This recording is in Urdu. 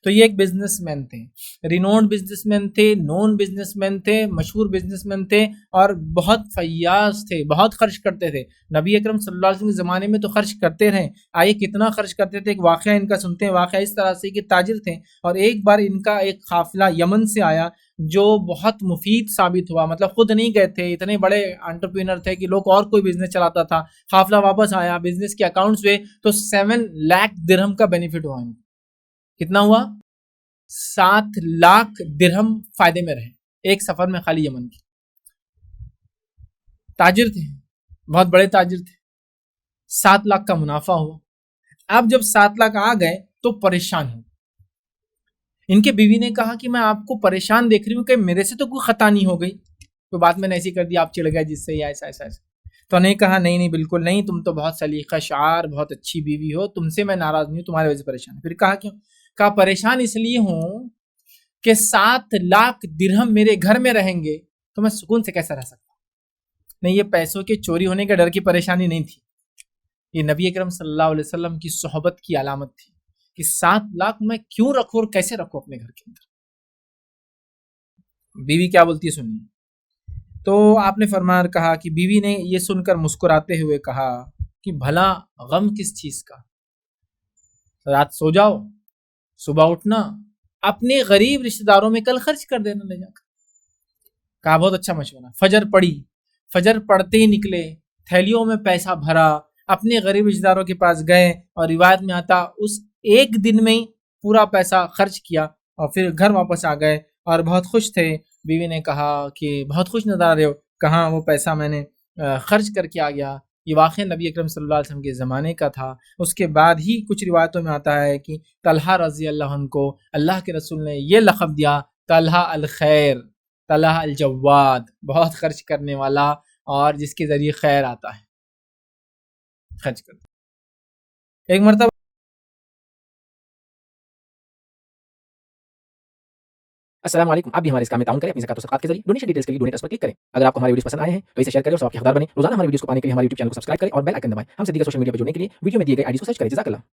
تو یہ ایک بزنس مین تھے، رینونڈ بزنس مین تھے، نون بزنس مین تھے، مشہور بزنس مین تھے، اور بہت فیاض تھے، بہت خرچ کرتے تھے۔ نبی اکرم صلی اللہ علیہ وسلم کے زمانے میں تو خرچ کرتے رہے، آئیے کتنا خرچ کرتے تھے۔ ایک واقعہ ان کا سنتے ہیں۔ واقعہ اس طرح سے کہ تاجر تھے، اور ایک بار ان کا ایک قافلہ یمن سے آیا جو بہت مفید ثابت ہوا، مطلب خود نہیں گئے تھے، اتنے بڑے انٹرپرینر تھے کہ لوگ اور کوئی بزنس چلاتا تھا۔ قافلہ واپس آیا، بزنس کے اکاؤنٹس ہوئے تو 7 لاکھ درہم کا بینیفٹ ہوا ان کو۔ کتنا ہوا؟ 7 لاکھ درہم فائدے میں رہے ایک سفر میں، خالی یمن کی۔ تاجر تھے، بہت بڑے تاجر تھے، 7 لاکھ کا منافع ہوا۔ اب جب 7 لاکھ آ گئے تو پریشان ہو۔ ان کے بیوی نے کہا کہ میں آپ کو پریشان دیکھ رہی ہوں کہ میرے سے تو کوئی خطا نہیں ہو گئی، کوئی بات میں نے ایسی کر دی آپ چڑ گئے جس سے، یا ایسا ایسا ایسا۔ تو انہوں نے کہا نہیں نہیں بالکل نہیں، تم تو بہت سلیقہ شعار، بہت اچھی بیوی ہو، تم سے میں ناراض نہیں ہوں، تمہارے وجہ سے پریشان ہوں۔ پھر کہا کیوں؟ کہا پریشان اس لیے ہوں کہ 7 لاکھ درہم میرے گھر میں رہیں گے تو میں سکون سے کیسا رہ سکتا ہوں۔ نہیں، یہ پیسوں کے چوری ہونے کا ڈر کی پریشانی نہیں تھی، یہ نبی اکرم صلی اللہ علیہ وسلم کی صحبت کی علامت تھی کہ 7 لاکھ میں کیوں رکھوں اور کیسے رکھوں اپنے گھر کے اندر۔ بیوی کیا بولتی ہے سنیے۔ تو آپ نے فرمایا، کہا کہ بیوی نے یہ سن کر مسکراتے ہوئے کہا کہ بھلا غم کس چیز کا، رات سو جاؤ، صبح اٹھنا، اپنے غریب رشتہ داروں میں کل خرچ کر دینا لے جا کر۔ کہا بہت اچھا مشورہ۔ فجر پڑی، فجر پڑھتے ہی نکلے، تھیلیوں میں پیسہ بھرا، اپنے غریب رشتہ داروں کے پاس گئے، اور روایت میں آتا اس ایک دن میں ہی پورا پیسہ خرچ کیا، اور پھر گھر واپس آ گئے اور بہت خوش تھے۔ بیوی نے کہا کہ بہت خوش نظر آ رہے ہو، کہاں وہ پیسہ میں نے خرچ کر کے آ گیا۔ یہ واقعہ نبی اکرم صلی اللہ علیہ وسلم کے زمانے کا تھا۔ اس کے بعد ہی کچھ روایتوں میں آتا ہے کہ طلحہ رضی اللہ عنہ کو اللہ کے رسول نے یہ لقب دیا، طلحہ الخیر، طلحہ الجواد، بہت خرچ کرنے والا اور جس کے ذریعے خیر آتا ہے، خرچ کرتا۔ ایک مرتبہ السلام علیکم، آپ بھی ہمارے اس کام میں تعاون کریں اپنی زکات و صدقات کے ذریعے۔ ڈونیشن ڈیٹیلز کے لیے ڈونیٹ پر کلک کریں۔ اگر آپ کو ہمارے ویڈیوز پسند آئے ہیں تو اسے شیئر کریں اور سب کے حقدار بنیں۔ روزانہ ہمارے ویڈیوز کو پانے کے لیے ہمارے یوٹیوب چینل کو سبسکرائب کریں اور بیل آئکن دبائیں۔ ہم سے دیگر سوشل میڈیا پر جڑنے کے لیے ویڈیو میں دیے گئے آئی ڈی کو سرچ کریں۔ جزاک اللہ۔